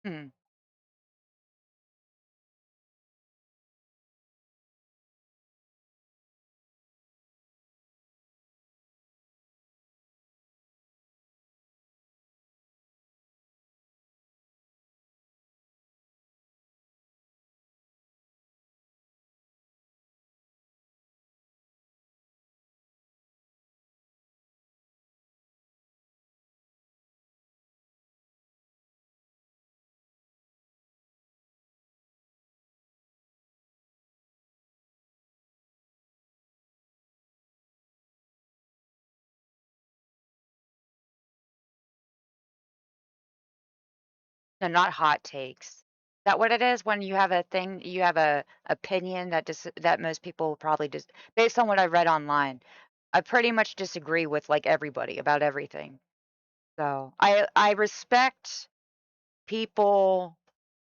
Hmm. No, not hot takes. Is that what it is when you have a thing, you have a opinion that that most people will probably just based on what I read online. I pretty much disagree with like everybody about everything. So I respect people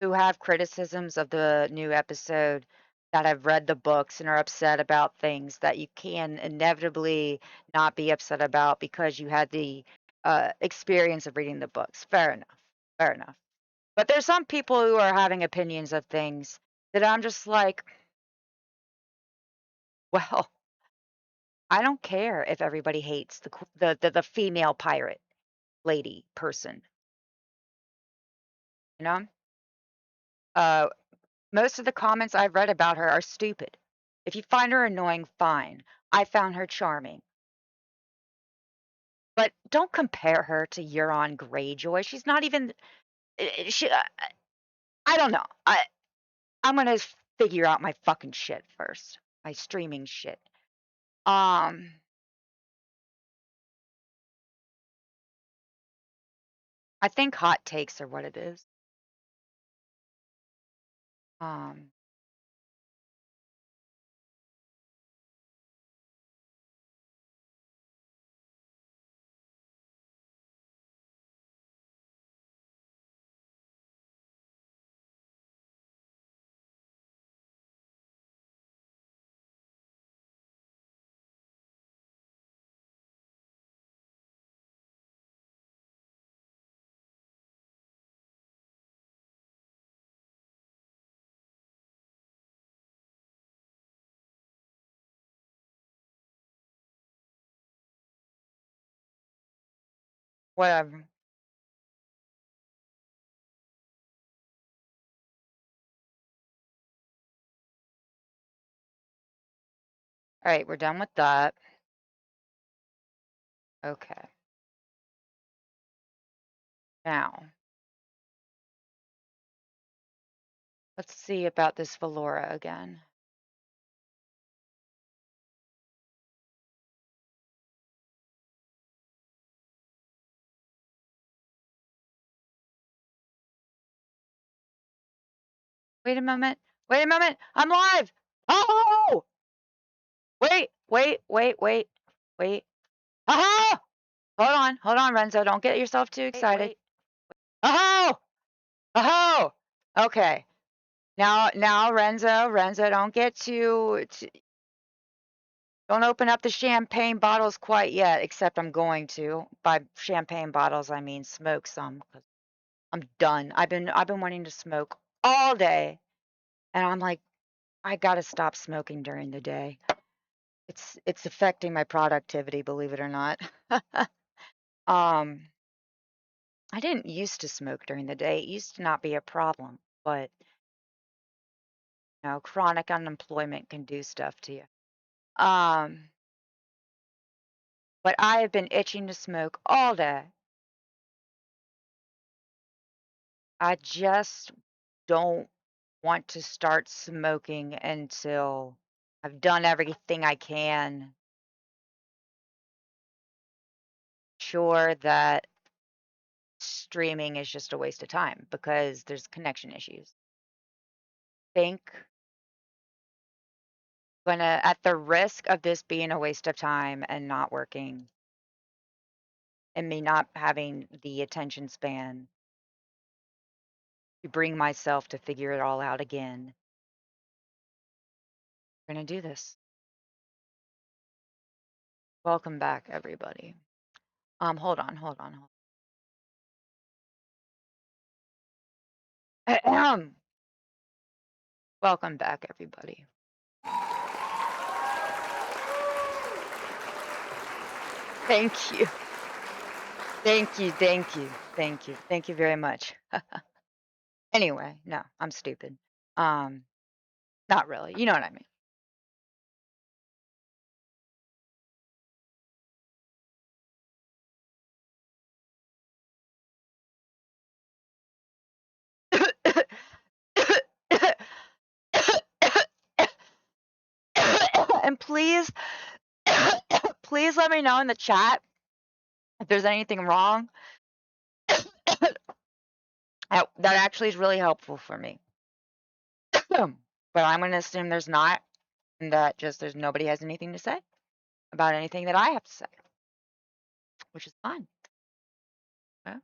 who have criticisms of the new episode that have read the books and are upset about things that you can inevitably not be upset about because you had the experience of reading the books. Fair enough. Fair enough. But there's some people who are having opinions of things that I'm just like, well, I don't care if everybody hates the female pirate lady person, you know? Uh, Most of the comments I've read about her are stupid. If you find her annoying, fine. I found her charming. But don't compare her to Euron Greyjoy. She's not even she I don't know. I'm going to figure out my fucking shit first. My streaming shit. Um I think hot takes are what it is. Um Whatever. All right, we're done with that. Okay. Now, let's see about this Valora again. Wait a moment. Wait a moment. I'm live. Oh! Wait, wait, wait, wait, wait. Oh! Hold on, Renzo. Don't get yourself too excited. Oh! Oh! Okay. Now, Renzo, don't get don't open up the champagne bottles quite yet, except I'm going to. By champagne bottles, I mean smoke some 'cause I'm done. I've been wanting to smoke all day, and I'm like, I gotta stop smoking during the day. It's affecting my productivity, believe it or not. Um, I didn't used to smoke during the day. It used to not be a problem, but chronic unemployment can do stuff to you. Um, but I have been itching to smoke all day. I just don't want to start smoking until I've done everything I can, sure that streaming is just a waste of time because there's connection issues. Think gonna at the risk of this being a waste of time and not working and me not having the attention span to bring myself to figure it all out again. We're gonna do this. Welcome back, everybody. Hold on. Ahem. Welcome back, everybody. Thank you. Thank you. Thank you. Thank you. Thank you very much. Anyway, no, I'm stupid. Um, Not really. You know what I mean. And please, please let me know in the chat if there's anything wrong. That actually is really helpful for me. But I'm going to assume there's not, and that just there's nobody has anything to say about anything that I have to say, which is fine. Okay?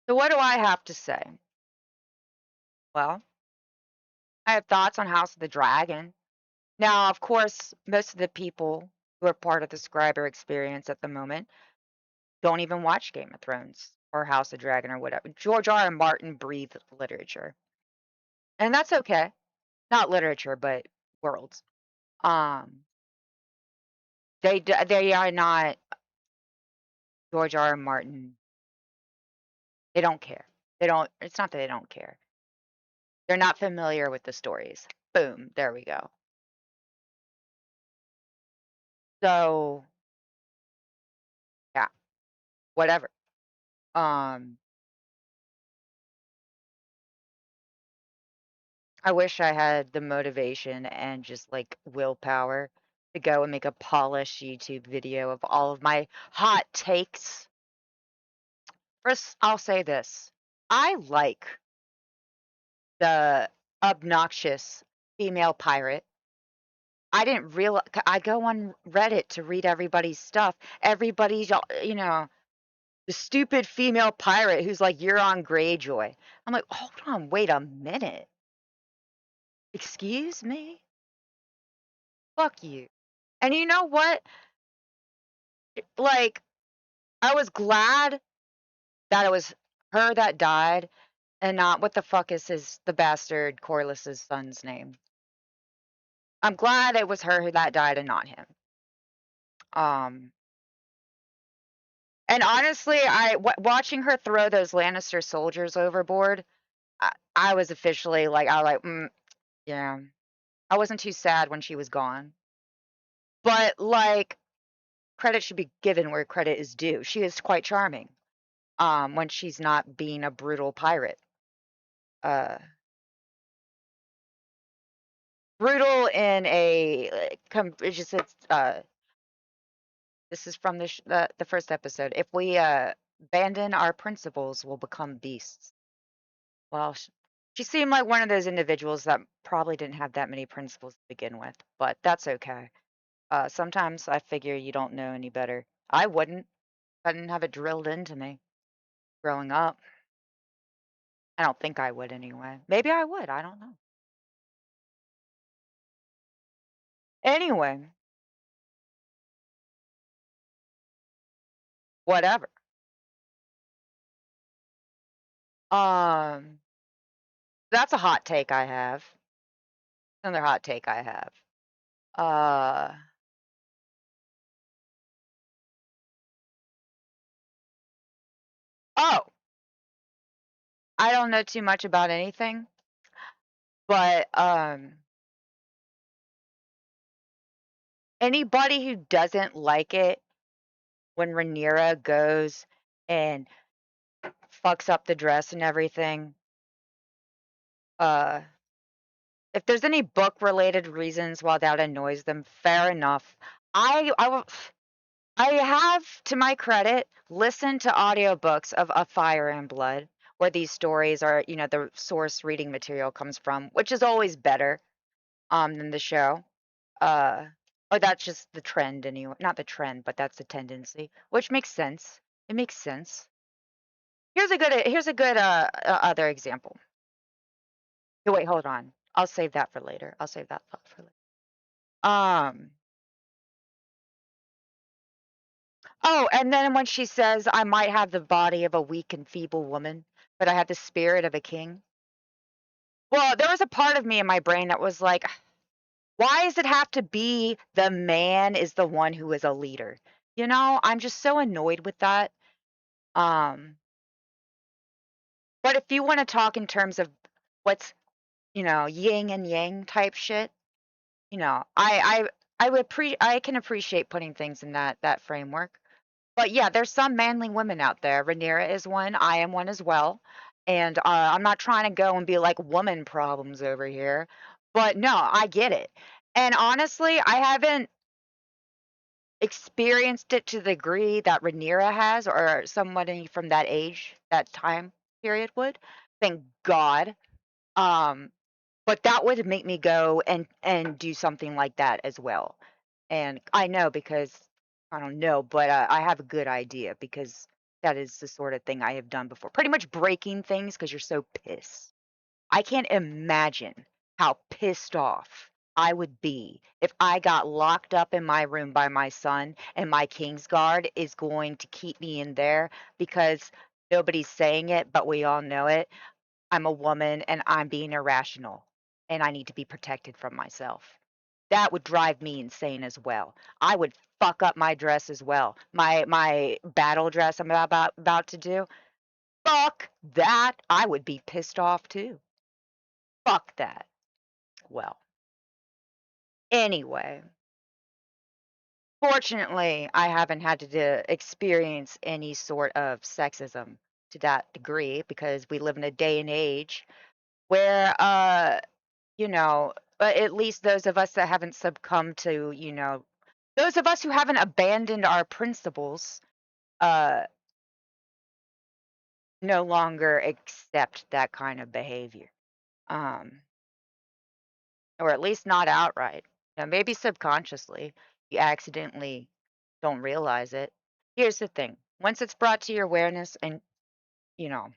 So what do I have to say? Well, I have thoughts on House of the Dragon. Now, of course, most of the people who are part of the Scriber experience at the moment don't even watch Game of Thrones or House of Dragon or whatever. George R. R. Martin breathed literature, and that's okay. Not literature, but worlds. Um, they are not George R. R. Martin. They don't care. They don't. It's not that they don't care. They're not familiar with the stories. Boom. There we go. So yeah, whatever. Um, I wish I had the motivation and just like willpower to go and make a polished YouTube video of all of my hot takes. First, I'll say this. I like the obnoxious female pirate. I didn't realize, I go on Reddit to read everybody's stuff. Everybody's, the stupid female pirate who's like, you're on Greyjoy. I'm like, hold on, wait a minute. Excuse me? Fuck you. And you know what? Like, I was glad that it was her that died and not what the fuck is the bastard Corliss's son's name. I'm glad it was her that died and not him. Um, and honestly, watching her throw those Lannister soldiers overboard, I was officially like, I was like, yeah. I wasn't too sad when she was gone. But like, credit should be given where credit is due. She is quite charming. When she's not being a brutal pirate. Uh, Brutal in a it's just this is from the first episode. If we abandon our principles, we'll become beasts. Well, she seemed like one of those individuals that probably didn't have that many principles to begin with, but that's okay. Sometimes I figure you don't know any better. I wouldn't. I didn't have it drilled into me growing up. I don't think I would anyway. Maybe I would. I don't know. Anyway, whatever. Um, that's a hot take I have. Another hot take I have. Uh, oh, I don't know too much about anything, but anybody who doesn't like it when Rhaenyra goes and fucks up the dress and everything, uh, if there's any book related reasons why that annoys them, fair enough. I have, to my credit, listened to audiobooks of A Fire and Blood, where these stories are, the source reading material comes from, which is always better than the show. Uh, or that's just the trend anyway. Not the trend, but that's the tendency, which makes sense. It makes sense. Here's a good other example. Oh, wait, hold on. I'll save that for later. I'll save that thought for later. Um. Oh, and then when she says, "I might have the body of a weak and feeble woman," but I had the spirit of a king. Well, there was a part of me in my brain that was like, why does it have to be the man is the one who is a leader? You know, I'm just so annoyed with that. Um, but if you want to talk in terms of what's, yin and yang type shit, I would I can appreciate putting things in that framework. But yeah, there's some manly women out there. Rhaenyra is one. I am one as well. And I'm not trying to go and be like woman problems over here. But no, I get it. And honestly, I haven't experienced it to the degree that Rhaenyra has or somebody from that age, that time period would. Thank God. Um, but that would make me go and do something like that as well. And I know because I don't know, but I have a good idea because that is the sort of thing I have done before. Pretty much breaking things because you're so pissed. I can't imagine how pissed off I would be if I got locked up in my room by my son and my Kingsguard is going to keep me in there because nobody's saying it, but we all know it. I'm a woman and I'm being irrational and I need to be protected from myself. That would drive me insane as well. I would fuck up my dress as well. My battle dress I'm about to do. Fuck that. I would be pissed off too. Fuck that. Well, anyway, fortunately, I haven't had to experience any sort of sexism to that degree because we live in a day and age where you know, at least those of us that haven't succumbed to, those of us who haven't abandoned our principles, uh, no longer accept that kind of behavior. Um, or at least not outright. Now, maybe subconsciously, you accidentally don't realize it. Here's the thing. Once it's brought to your awareness and, you know,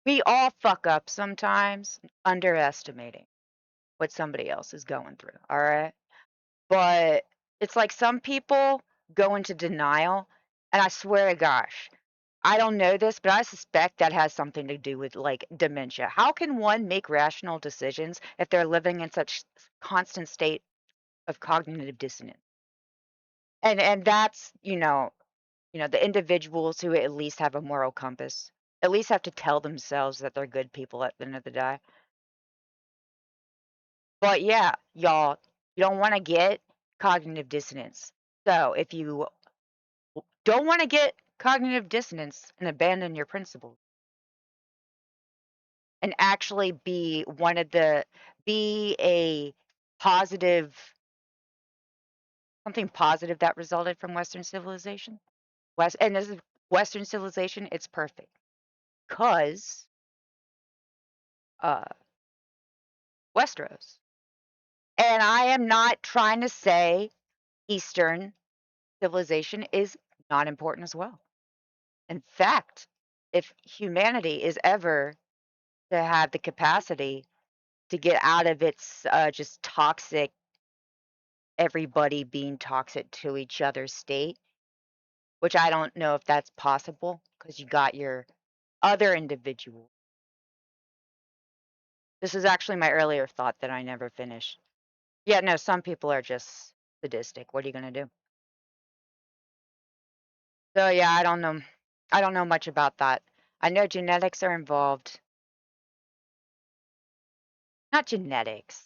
we all fuck up sometimes underestimating what somebody else is going through, all right? But it's like some people go into denial, and I swear to gosh, I don't know this, but I suspect that has something to do with like dementia. How can one make rational decisions if they're living in such constant state of cognitive dissonance? And that's, the individuals who at least have a moral compass, at least have to tell themselves that they're good people at the end of the day. But yeah, y'all, you don't want to get cognitive dissonance. So if you don't want to get cognitive dissonance and abandon your principles and actually be a positive, something positive that resulted from Western civilization. And this is Western civilization, it's perfect because uh, Westeros. And I am not trying to say Eastern civilization is not important as well. In fact, if humanity is ever to have the capacity to get out of its just toxic, everybody being toxic to each other state, which I don't know if that's possible because you got your other individual. This is actually my earlier thought that I never finished. Yeah, no, some people are just sadistic. What are you going to do? So, yeah, I don't know. I don't know much about that. I know genetics are involved. Not genetics.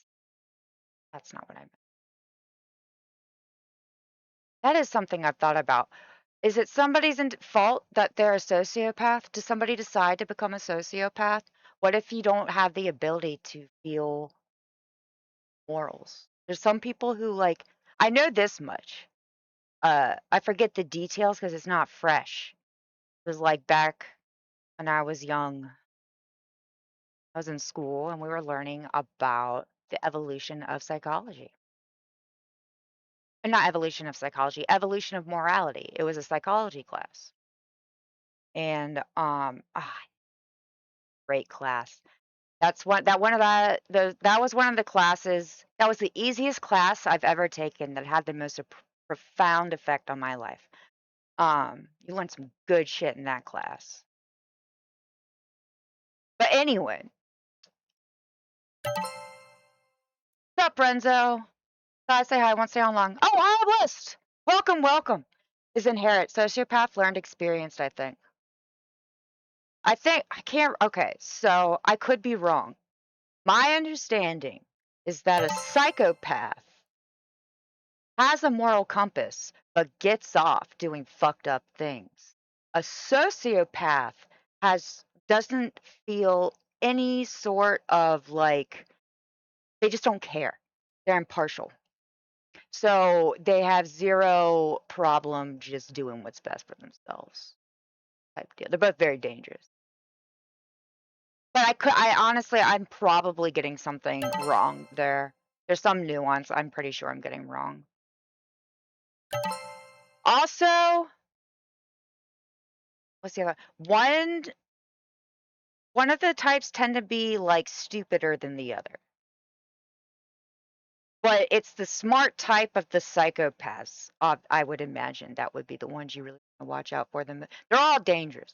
That's not what I meant. That is something I've thought about. Is it somebody's fault that they're a sociopath? Does somebody decide to become a sociopath? What if you don't have the ability to feel morals? There's some people who like I know this much. I forget the details because it's not fresh. It was like back when I was young. I was in school and we were learning about the evolution of psychology. Not evolution of psychology, evolution of morality. It was a psychology class. And great class. That was one of the classes that was the easiest class I've ever taken that had the most profound effect on my life. You learned some good shit in that class. But anyway, what's up, Renzo? I say hi. I won't stay on long. Oh, I have list. Welcome, welcome. Is inherit sociopath learned experienced. I think I can't. Okay, so I could be wrong. My understanding is that a psychopath has a moral compass, but gets off doing fucked up things. A sociopath doesn't feel any sort of like they just don't care. They're impartial. So they have zero problem just doing what's best for themselves. Type deal. They're both very dangerous. But I honestly, I'm probably getting something wrong there. There's some nuance I'm pretty sure I'm getting wrong. Also, what's the other one of the types tend to be like stupider than the other. But it's the smart type of the psychopaths. I would imagine that would be the ones you really want to watch out for them. They're all dangerous.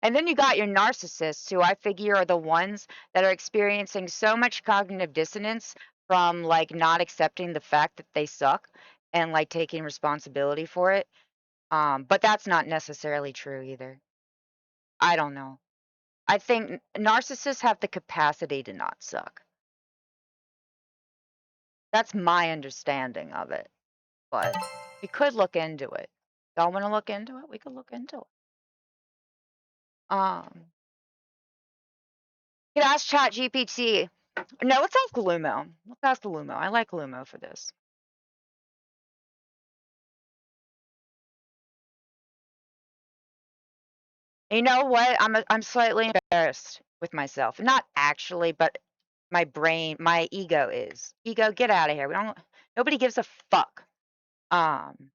And then you got your narcissists, who I figure are the ones that are experiencing so much cognitive dissonance from like not accepting the fact that they suck and like taking responsibility for it. But that's not necessarily true either. I don't know. I think narcissists have the capacity to not suck. That's my understanding of it. But we could look into it. Y'all want to look into it? We could look into it. Um, you could ask Chat GPT. No, let's ask Lumo. Let's ask Lumo. I like Lumo for this. You know what? I'm slightly embarrassed with myself. Not actually, but my brain, my ego is. Ego, get out of here. We don't. Nobody gives a fuck. Um,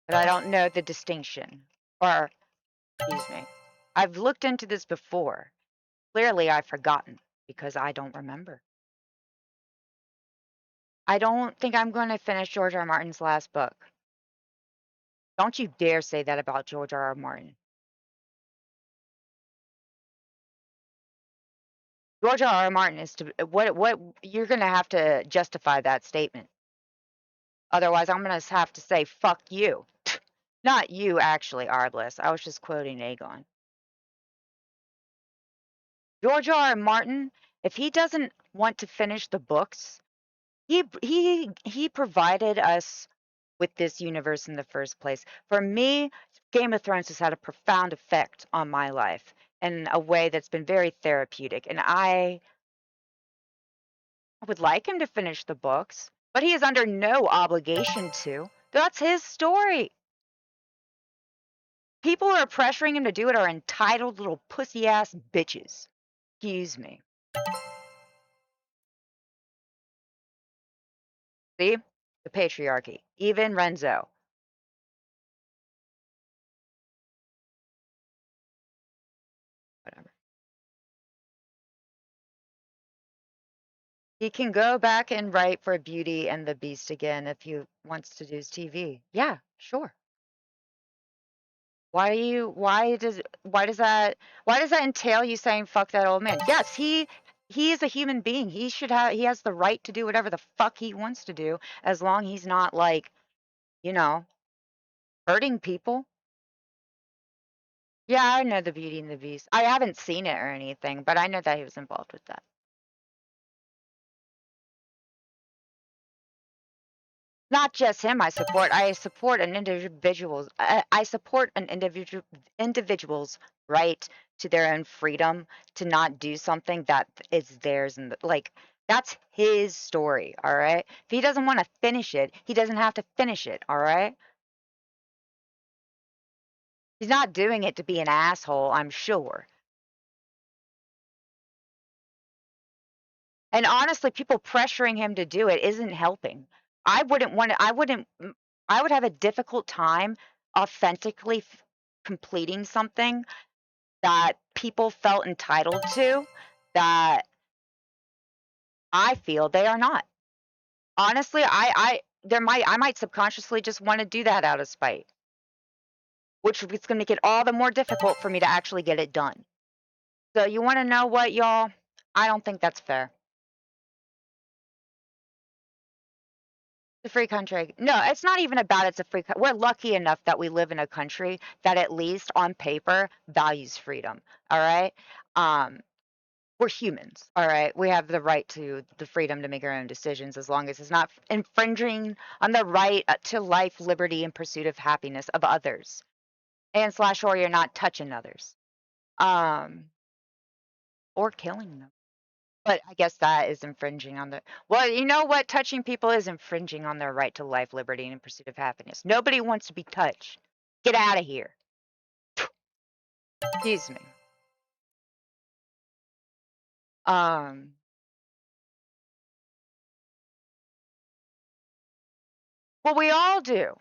but I don't know the distinction. Or, excuse me. I've looked into this before. Clearly, I've forgotten because I don't remember. I don't think I'm going to finish George R. R. Martin's last book. Don't you dare say that about George R. R. Martin. George R. R. Martin is to what you're going to have to justify that statement. Otherwise, I'm going to have to say fuck you. Not you actually, Ardless. I was just quoting Aegon. George R. R. Martin, if he doesn't want to finish the books, he provided us with this universe in the first place. For me, Game of Thrones has had a profound effect on my life in a way that's been very therapeutic. And I would like him to finish the books, but he is under no obligation to. That's his story. People who are pressuring him to do it are entitled little pussy ass bitches. Excuse me. See? The patriarchy. Even Renzo. Whatever. He can go back and write for Beauty and the Beast again if he wants to do his TV. Yeah, sure. Why does that entail you saying fuck that old man? Yes, he is a human being. He has the right to do whatever the fuck he wants to do as long he's not like, you know, hurting people. Yeah, I know the Beauty and the Beast. I haven't seen it or anything, but I know that he was involved with that. Not just him, I support an individual's right to their own freedom to not do something that is theirs, and like that's his story, all right? If he doesn't want to finish it, he doesn't have to finish it, all right? He's not doing it to be an asshole, I'm sure. And honestly, people pressuring him to do it isn't helping. I would have a difficult time authentically completing something that people felt entitled to that I feel they are not. Honestly, I might subconsciously just want to do that out of spite. which is going to make it all the more difficult for me to actually get it done. So you want to know what, y'all? I don't think that's fair. It's a free country. No, it's not even about it's a free we're lucky enough that we live in a country that at least on paper values freedom. All right. Um, we're humans. All right. We have the right to the freedom to make our own decisions as long as it's not infringing on the right to life, liberty, and pursuit of happiness of others. And slash or you're not touching others. Um, or killing them. But I guess that is infringing on the well, you know what? Touching people is infringing on their right to life, liberty, and pursuit of happiness. Nobody wants to be touched. Get out of here. Excuse me. Um, well, we all do, of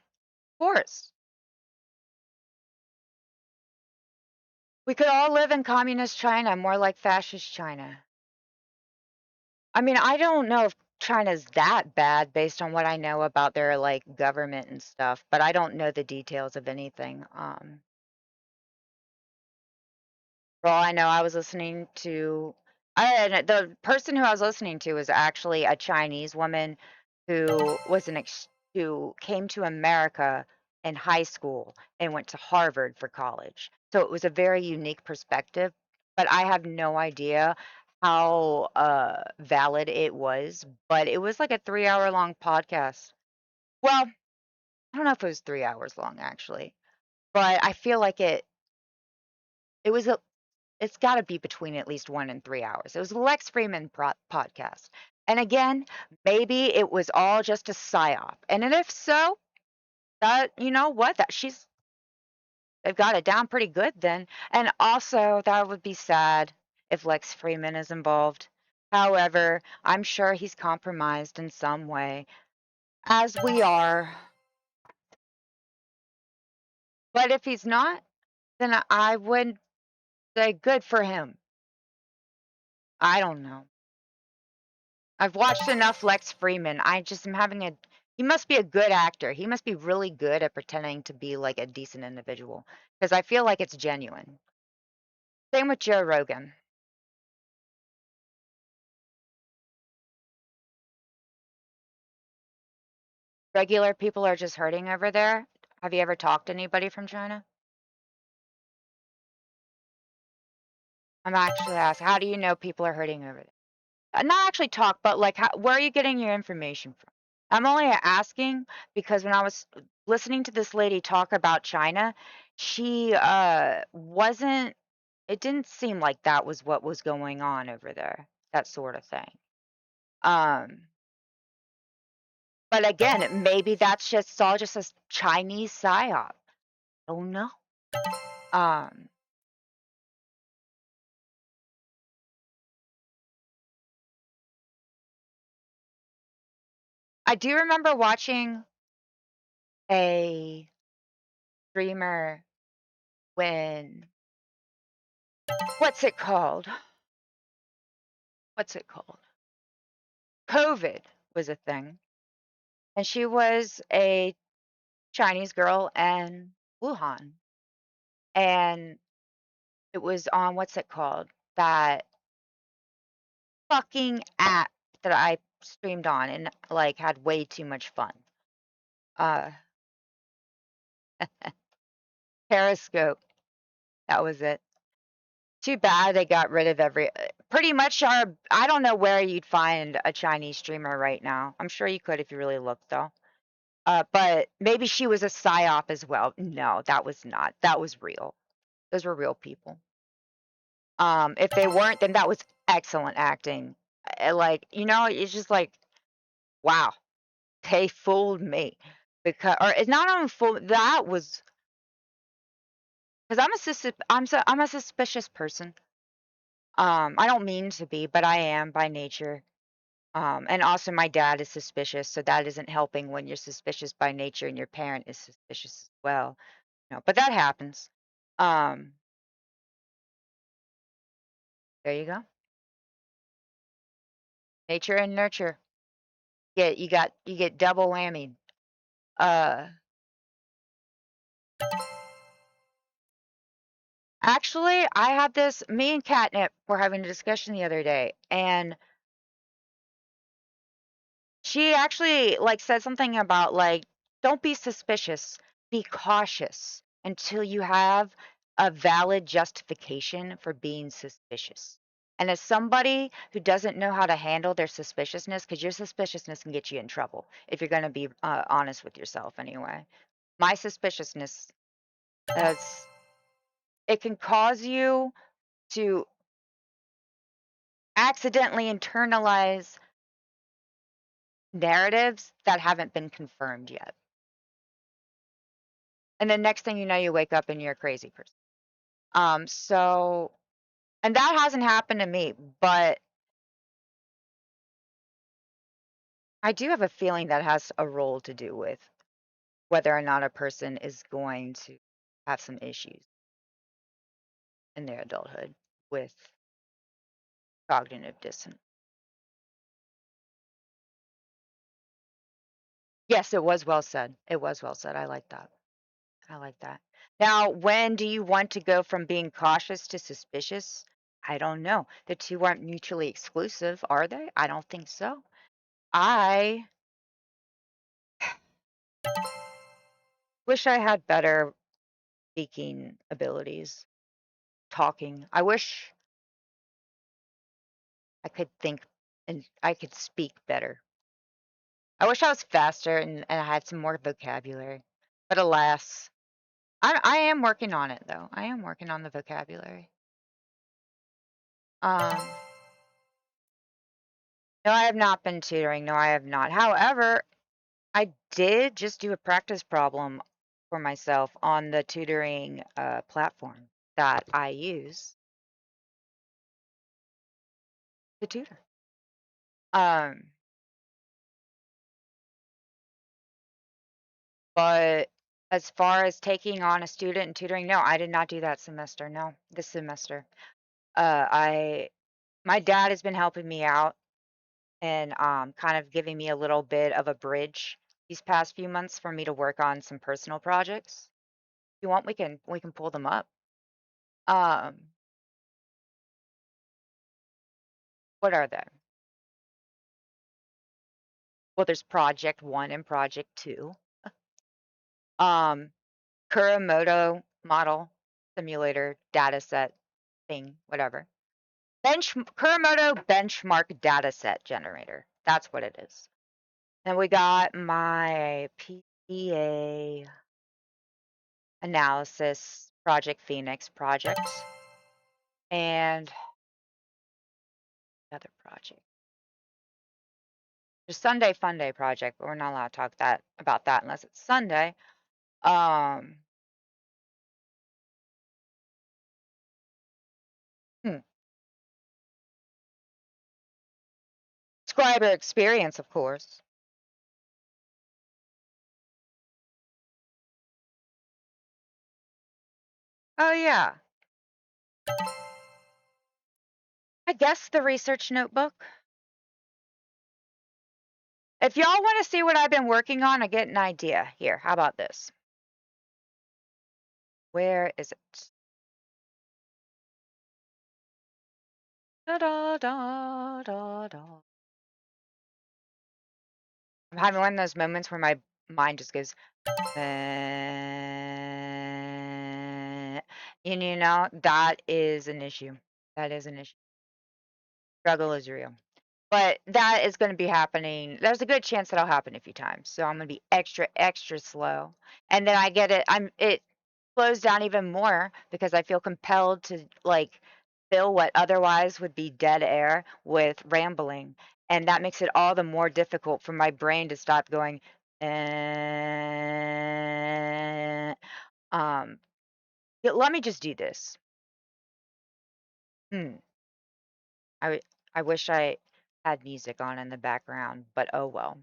course. We could all live in communist China, more like fascist China. I mean, I don't know if China's that bad based on what I know about their like government and stuff, but I don't know the details of anything. For all I know, I was listening to the person who I was listening to was actually a Chinese woman who was who came to America in high school and went to Harvard for college. So it was a very unique perspective, but I have no idea how valid it was. But it was like a 3 hour long podcast. Well, I don't know if it was 3 hours long actually, but I feel like it was it's gotta be between at least 1 and 3 hours. It was a Lex Fridman podcast. And again, maybe it was all just a psyop. And then if so, that you know what? That they've got it down pretty good then. And also, that would be sad if Lex Fridman is involved. However, I'm sure he's compromised in some way, as we are. But if he's not, then I would say good for him. I don't know. I've watched enough Lex Fridman. I just am having a he must be a good actor. He must be really good at pretending to be like a decent individual because I feel like it's genuine. Same with Joe Rogan. Regular people are just hurting over there. Have you ever talked to anybody from China? I'm actually asking, how do you know people are hurting over there? Not actually talk, but like, where are you getting your information from? I'm only asking because when I was listening to this lady talk about China, she wasn't it didn't seem like that was what was going on over there, that sort of thing. Um, but again, maybe that's just all just a Chinese psyop. Oh no. Um, I do remember watching a streamer when what's it called? What's it called? COVID was a thing. And she was a Chinese girl in Wuhan. And it was on what's it called? That fucking app that I streamed on and like had way too much fun. Uh Periscope. That was it. Too bad they got rid of pretty much our I don't know where you'd find a Chinese streamer right now. I'm sure you could if you really looked though. But maybe she was a psyop as well. No, that was not. That was real. Those were real people. If they weren't, then that was excellent acting. Like, you know, it's just like, wow, they fooled me. Because, or it's not only fool, that was, because I'm a suspicious person. I don't mean to be, but I am by nature. And also my dad is suspicious, so that isn't helping when you're suspicious by nature and your parent is suspicious as well. No, but that happens. Um, there you go. Nature and nurture. Yeah, you get double whammy. Uh, Actually, I had this me and Catnip were having a discussion the other day, and she actually, like, said something about, like, "Don't be suspicious, be cautious until you have a valid justification for being suspicious." And as somebody who doesn't know how to handle their suspiciousness, because your suspiciousness can get you in trouble if you're gonna be, honest with yourself anyway. My suspiciousness, is it can cause you to accidentally internalize narratives that haven't been confirmed yet. And the next thing you know, you wake up and you're a crazy person. So and that hasn't happened to me, but I do have a feeling that has a role to do with whether or not a person is going to have some issues in their adulthood with cognitive dissonance. Yes, it was well said. It was well said. I like that. I like that. Now, when do you want to go from being cautious to suspicious? I don't know. The two aren't mutually exclusive, are they? I don't think so. I wish I had better speaking abilities, talking. I wish I could think and I could speak better. I wish I was faster and I had some more vocabulary. But alas, I am working on it though. I am working on the vocabulary. Um, no, I have not been tutoring. No, I have not. However, I did just do a practice problem for myself on the tutoring platform that I use to tutor. Um, but as far as taking on a student and tutoring, no, I did not do that semester. No, this semester. I my dad has been helping me out and kind of giving me a little bit of a bridge these past few months for me to work on some personal projects. If you want, we can pull them up. Um, what are they? Well, there's project 1 and project 2. Um, Kuramoto model simulator data set thing, whatever. Kuramoto benchmark dataset generator. That's what it is. And we got my PEA analysis project Phoenix project and another project. The Sunday Fun Day project, but we're not allowed to talk that about that unless it's Sunday. Um, hmm, Subscriber experience, of course. Oh yeah, I guess the research notebook. If y'all want to see what I've been working on, I get an idea. Here, how about this? Where is it? Da da da da da. I'm having one of those moments where my mind just goes, and you know, that is an issue. That is an issue. Struggle is real. But that is gonna be happening there's a good chance that'll happen a few times, so I'm gonna be extra, extra slow, and then it slows down even more because I feel compelled to, like, fill what otherwise would be dead air with rambling, and that makes it all the more difficult for my brain to stop going, "Eh." Um, yeah, let me just do this. Hmm, I w I wish I had music on in the background, but oh well.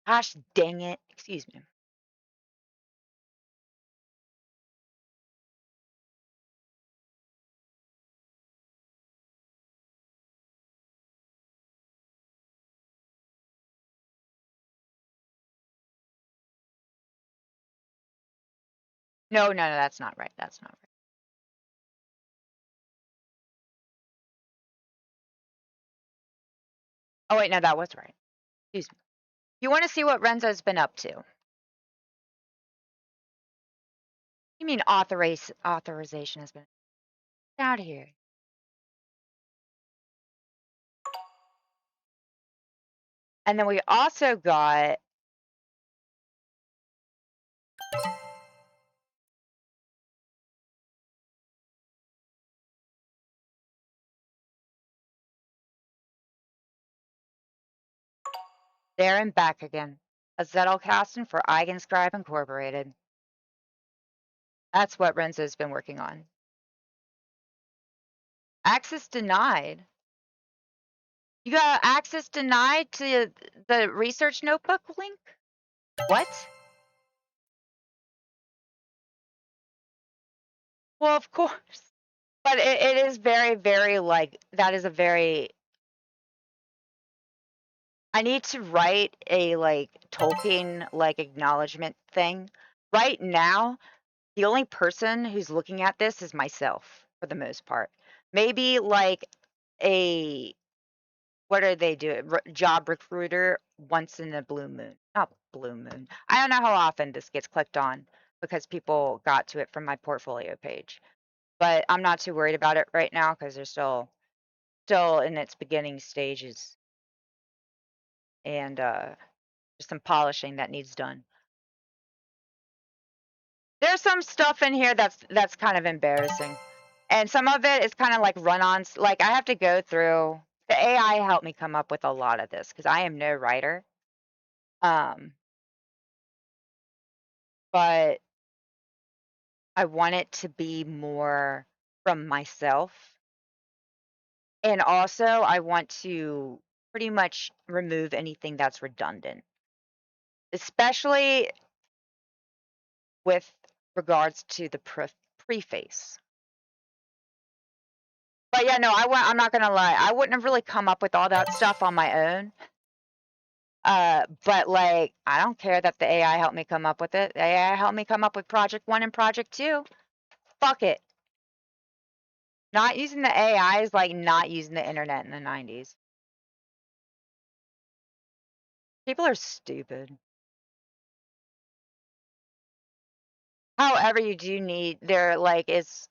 Gosh dang it. Excuse me. No, no, no, that's not right. That's not right. Oh wait, no, that was right. Excuse me. You want to see what Renzo's been up to? You mean authorization has been Get out of here. And then we also got there and back again. A Zettelkasten for Eigenscribe Incorporated. That's what Renzo's been working on. Access denied. You got access denied to the research notebook link? What? Well, of course. But it is very, very like, that is a very, I need to write a like Tolkien like acknowledgement thing. Right now, the only person who's looking at this is myself for the most part. Maybe like a what do they do? Job recruiter once in a blue moon. Not blue moon. I don't know how often this gets clicked on because people got to it from my portfolio page. But I'm not too worried about it right now because they're still in its beginning stages and just some polishing that needs done. There's some stuff in here that's kind of embarrassing. And some of it is kind of like run-ons. Like I have to go through the AI helped me come up with a lot of this because I am no writer. Um, but I want it to be more from myself. And also I want to pretty much remove anything that's redundant, especially with regards to the preface. But yeah, no, I'm not gonna lie. I wouldn't have really come up with all that stuff on my own. But like, I don't care that the AI helped me come up with it. The AI helped me come up with project 1 and project 2. Fuck it. Not using the AI is like not using the internet in the 90s. People are stupid. However, you do need there like it's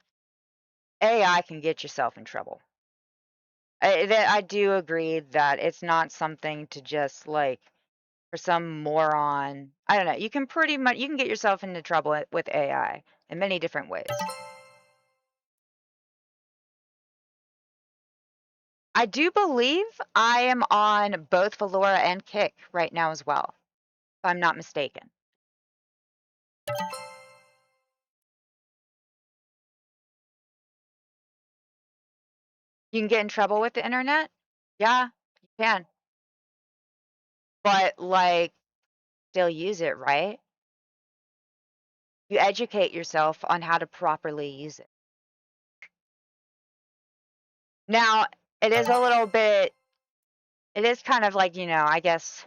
AI can get yourself in trouble. I do agree that it's not something to just like for some moron. I don't know. You can pretty much you can get yourself into trouble with AI in many different ways. I do believe I am on both Valora and Kick right now as well, if I'm not mistaken. You can get in trouble with the internet? Yeah, you can. But like still use it, right? You educate yourself on how to properly use it. Now, it is a little bit it is kind of like, I guess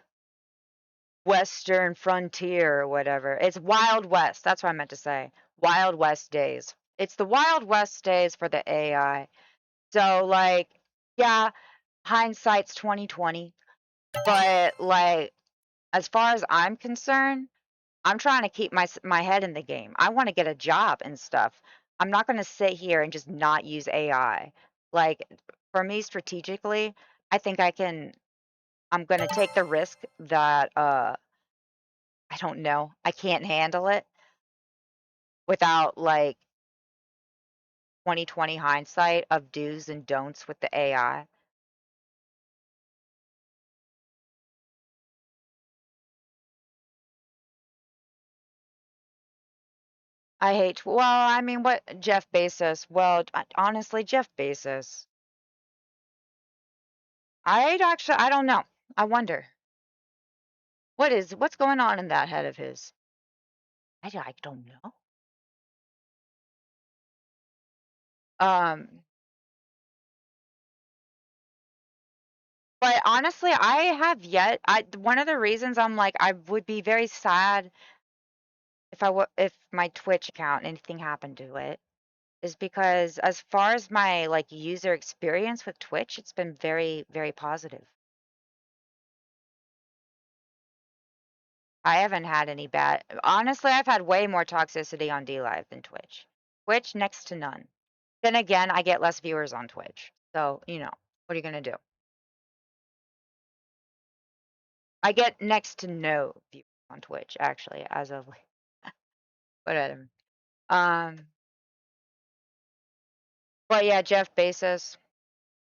Western frontier or whatever. It's Wild West. That's what I meant to say. Wild West days. It's the Wild West days for the AI. So like, yeah, hindsight's 2020, but like as far as I'm concerned, I'm trying to keep my head in the game. I want to get a job and stuff. I'm not going to sit here and just not use AI. Like for me strategically, I think I'm going to take the risk that I don't know. I can't handle it without like 2020 hindsight of do's and don'ts with the AI. I hate, well, I mean, what Jeff Bezos? Well, honestly, Jeff Bezos. I don't know. I wonder what's going on in that head of his. I don't know. Um, but honestly, I have yet. One of the reasons I'm like I would be very sad if my Twitch account, anything happened to it, is because as far as my like user experience with Twitch, it's been very, very positive. I haven't had any bad. Honestly, I've had way more toxicity on D Live than Twitch. Twitch next to none. Then again, I get less viewers on Twitch. So, what are you gonna do? I get next to no viewers on Twitch, actually, as of like, whatever. Um, but yeah, Jeff Bezos,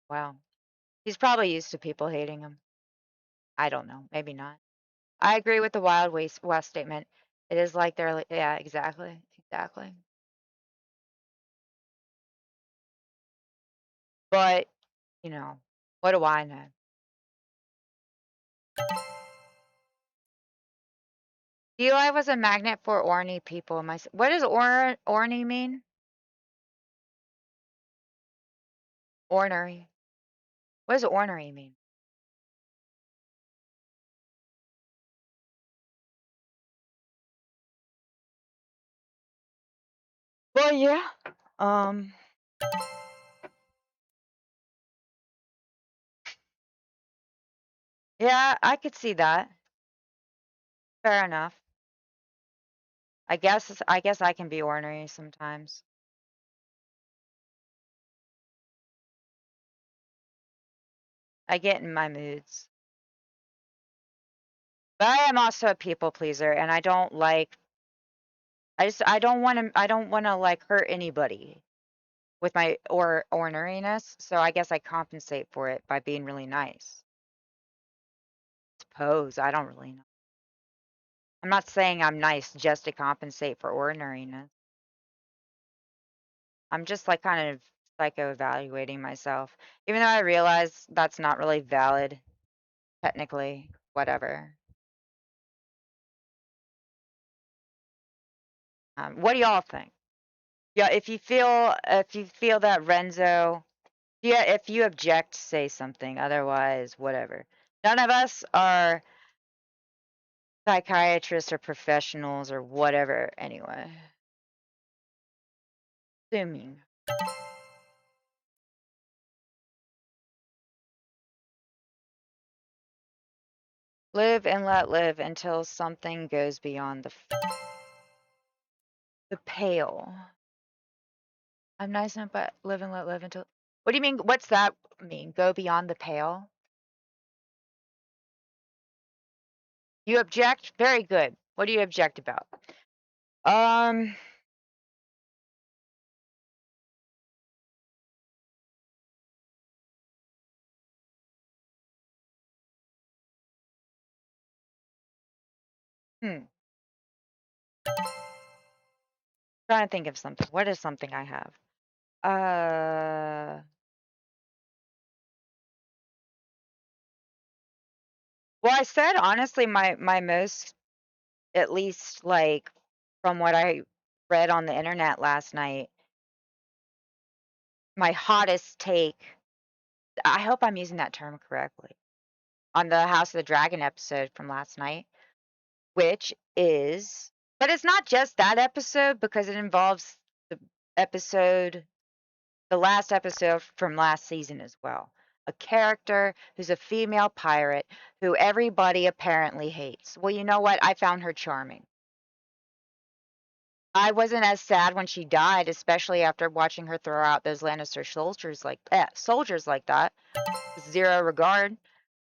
wow. He's probably used to people hating him. I don't know, maybe not. I agree with the West statement. It is like they're like, yeah, exactly, exactly. But, you know, what do I know? Eli was a magnet for orny people. What does orny mean? Ornery. What does ornery mean? Well, yeah. Um, yeah, I could see that. Fair enough. I guess I can be ornery sometimes. I get in my moods. But I am also a people pleaser and I don't like I don't want to like hurt anybody with my or orneriness, so I guess I compensate for it by being really nice. Suppose I don't really know. I'm not saying I'm nice just to compensate for ordinariness. I'm just like kind of psycho evaluating myself, even though I realize that's not really valid technically. Whatever. What do y'all think? Yeah, if you feel that Renzo, yeah, if you object, say something. Otherwise, whatever. None of us are psychiatrists or professionals or whatever. Anyway, assuming. Live and let live until something goes beyond the pale. I'm nice enough, but live and let live until. What do you mean? What's that mean? Go beyond the pale? You object? Very good. What do you object about? Um, hmm. Trying to think of something. What is something I have? Uh, well, I said honestly, my most, at least like from what I read on the internet last night, my hottest take. I hope I'm using that term correctly on the House of the Dragon episode from last night, which is, but it's not just that episode because it involves the episode, the last episode from last season as well. A character who's a female pirate who everybody apparently hates. Well, you know what? I found her charming. I wasn't as sad when she died, especially after watching her throw out those Lannister soldiers like that. Zero regard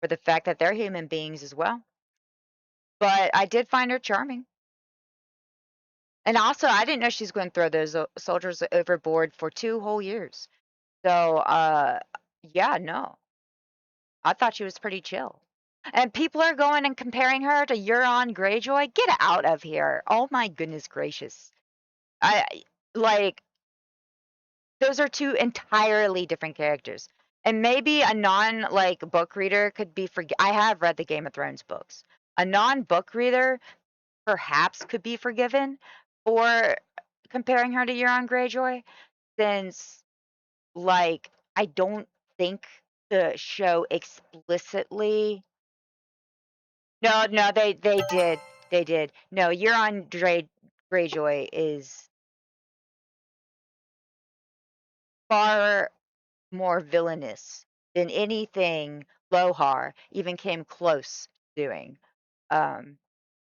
for the fact that they're human beings as well. But I did find her charming. And also, I didn't know she's going to throw those soldiers overboard for 2 whole years. So, yeah, no, I thought she was pretty chill. And people are going and comparing her to Euron Greyjoy. Get out of here! Oh my goodness gracious! I like those are two entirely different characters. And maybe a non like book reader could be I have read the Game of Thrones books. A non book reader perhaps could be forgiven for comparing her to Euron Greyjoy, since like I don't think the show explicitly. No, no, they did. They did. No, Euron Greyjoy is far more villainous than anything Lohar even came close doing. Um,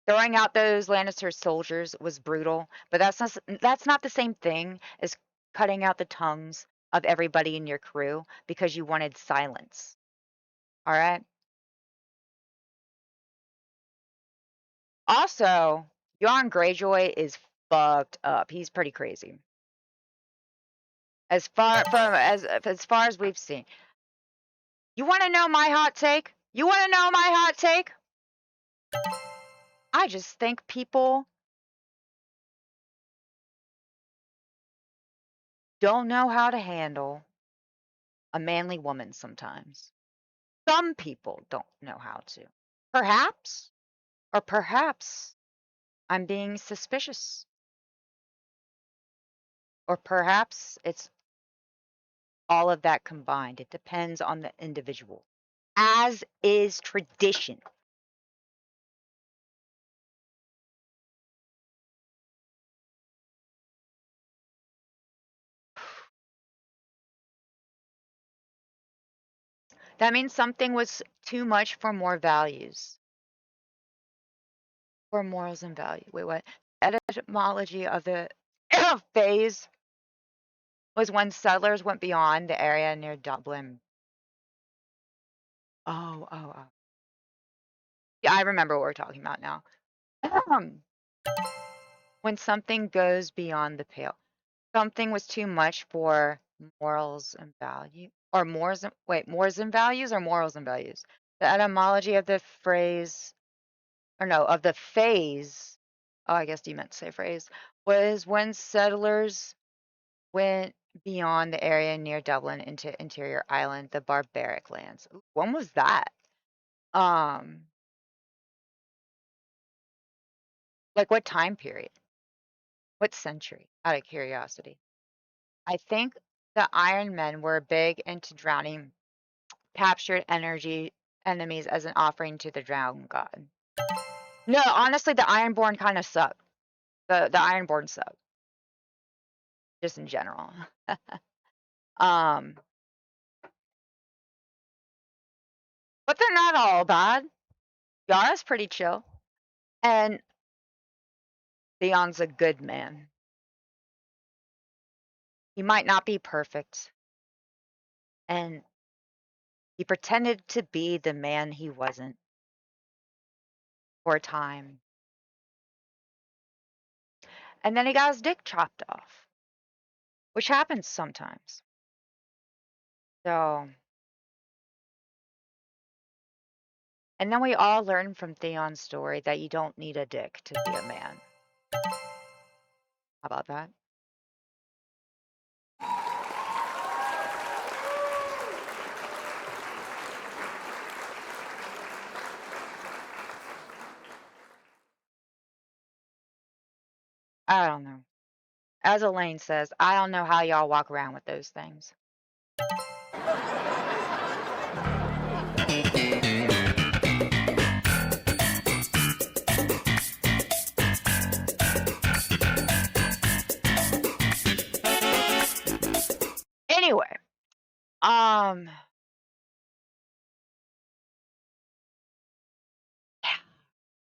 Throwing out those Lannister soldiers was brutal, but that's not the same thing as cutting out the tongues of everybody in your crew because you wanted silence. All right. Also, Euron Greyjoy is fucked up. He's pretty crazy. As far as we've seen. You want to know my hot take? You want to know my hot take? I just think people don't know how to handle a manly woman sometimes. Some people don't know how to. Perhaps, or perhaps I'm being suspicious, or perhaps it's all of that combined. It depends on the individual, as is tradition. That means something was too much for more values, for morals and value. Wait, what? Etymology of the phase was when settlers went beyond the area near Dublin. Oh, oh, oh. Yeah, I remember what we're talking about now. When something goes beyond the pale. Something was too much for morals and value, or morals and values or morals and values. The etymology of the phrase, or no, of the phase, oh, I guess you meant to say phrase, was when settlers went beyond the area near Dublin into interior Ireland, the barbaric lands. Ooh, when was that? Um, like what time period? What century? Out of curiosity. I think the Iron Men were big into drowning captured energy enemies as an offering to the drowned god. No, honestly, the Ironborn kind of suck. The Ironborn suck, just in general. um, but they're not all bad. Yara's pretty chill, and Theon's a good man. He might not be perfect, and he pretended to be the man he wasn't for a time. And then he got his dick chopped off, which happens sometimes. So, and then we all learn from Theon's story that you don't need a dick to be a man. How about that? I don't know. As Elaine says, I don't know how y'all walk around with those things. Anyway, um,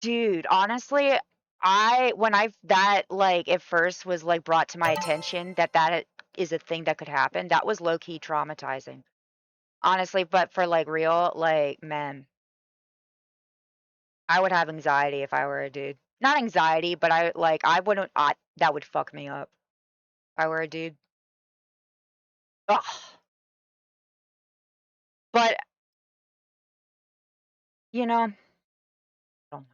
dude, honestly, when I that like at first was like brought to my attention that is a thing that could happen, that was low key traumatizing. Honestly, but for like real, like man, I would have anxiety if I were a dude. Not anxiety, but I wouldn't that would fuck me up if I were a dude. Ugh. But you know, I don't know.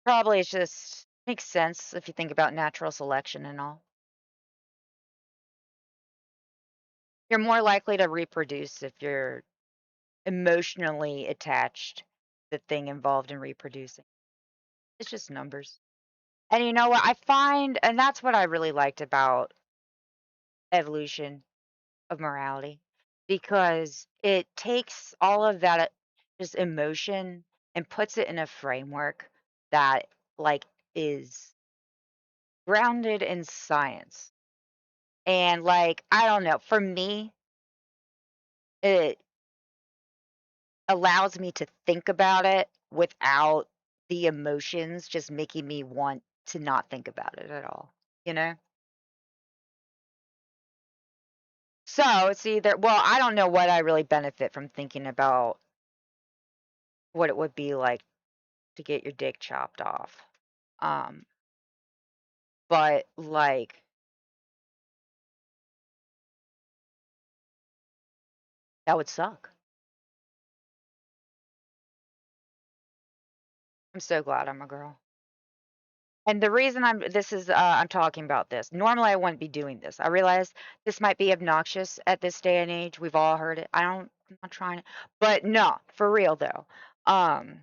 Probably it's just makes sense if you think about natural selection and all. You're more likely to reproduce if you're emotionally attached to the thing involved in reproducing. It's just numbers. And you know what? And that's what I really liked about evolution of morality, because it takes all of that just emotion and puts it in a framework that like is grounded in science. And like, I don't know, for me, it allows me to think about it without the emotions just making me want to not think about it at all, you know? So it's either, well, I don't know what I really benefit from thinking about what it would be like to get your dick chopped off. Um, but like, that would suck. I'm so glad I'm a girl. And the reason I'm talking about this. Normally I wouldn't be doing this. I realize this might be obnoxious at this day and age. We've all heard it. I'm not trying to, but no, for real though. Um,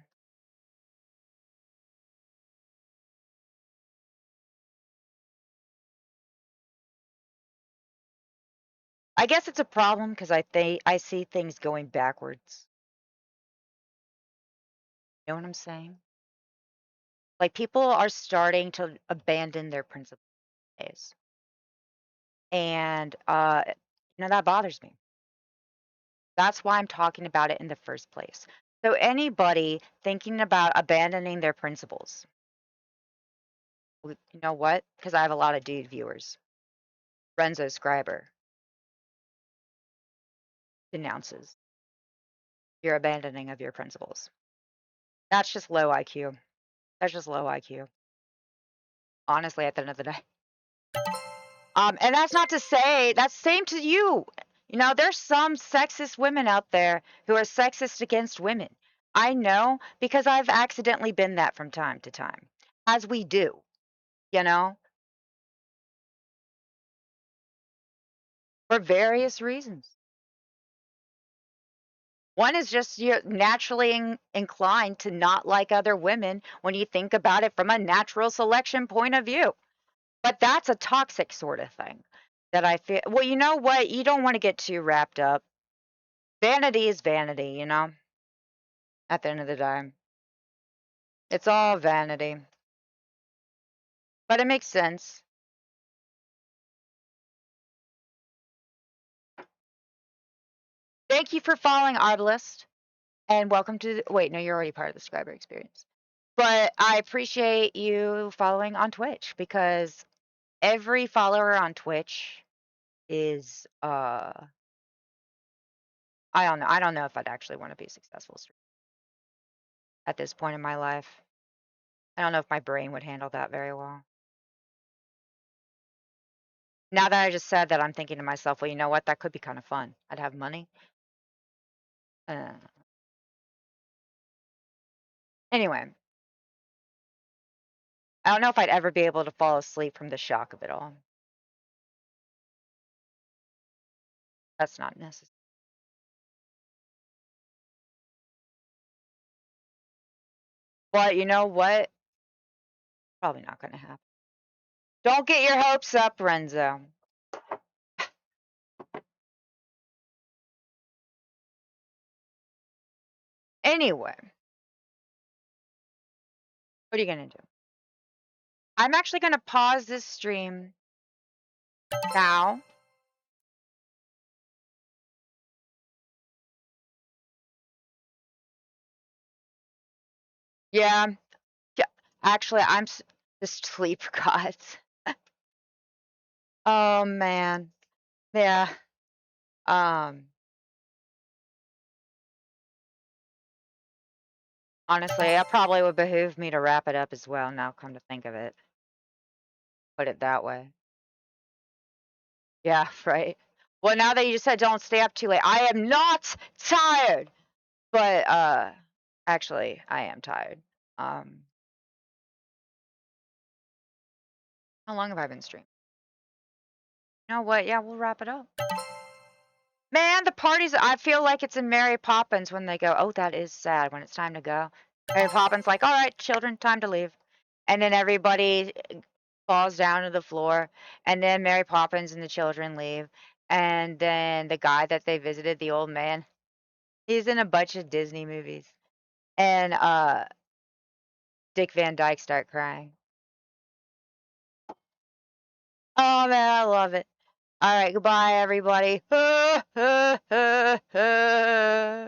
I guess it's a problem because I see things going backwards. You know what I'm saying? Like people are starting to abandon their principles. And that bothers me. That's why I'm talking about it in the first place. So anybody thinking about abandoning their principles, you know what? Because I have a lot of dude viewers. Renzo Scriber denounces your abandoning of your principles. That's just low IQ. That's just low IQ. Honestly, at the end of the day. And that's not to say that's same to you. You know, there's some sexist women out there who are sexist against women. I know because I've accidentally been that from time to time, as we do, you know, for various reasons. One is just you're naturally inclined to not like other women when you think about it from a natural selection point of view. But that's a toxic sort of thing that I feel. Well, you know what? You don't want to get too wrapped up. Vanity is vanity, you know, at the end of the day. It's all vanity. But it makes sense. Thank you for following Arbalist and welcome to wait, no, you're already part of the subscriber experience. But I appreciate you following on Twitch because every follower on Twitch is I don't know. I don't know if I'd actually want to be a successful streamer at this point in my life. I don't know if my brain would handle that very well. Now that I just said that, I'm thinking to myself, well, you know what? That could be kind of fun. I'd have money. Uh, anyway, I don't know if I'd ever be able to fall asleep from the shock of it all. That's not necessary. But you know what? Probably not going to happen. Don't get your hopes up, Renzo. Anyway, what are you going to do? I'm actually going to pause this stream now. Yeah. Yeah. Actually, the sleep gods. Oh man. Yeah. Um Honestly, it probably would behoove me to wrap it up as well now come to think of it. Put it that way. Yeah, right. Well, now that you said don't stay up too late, I am not tired. But actually, I am tired. Um how long have I been streaming? You know what? Yeah, we'll wrap it up. Man, the parties, I feel like it's in Mary Poppins when they go, "Oh, that is sad," when it's time to go. Mary Poppins like, "All right, children, time to leave." And then everybody falls down to the floor, and then Mary Poppins and the children leave. And then the guy that they visited, the old man, he's in a bunch of Disney movies. and Dick Van Dyke start crying. Oh man, I love it. All right, goodbye everybody.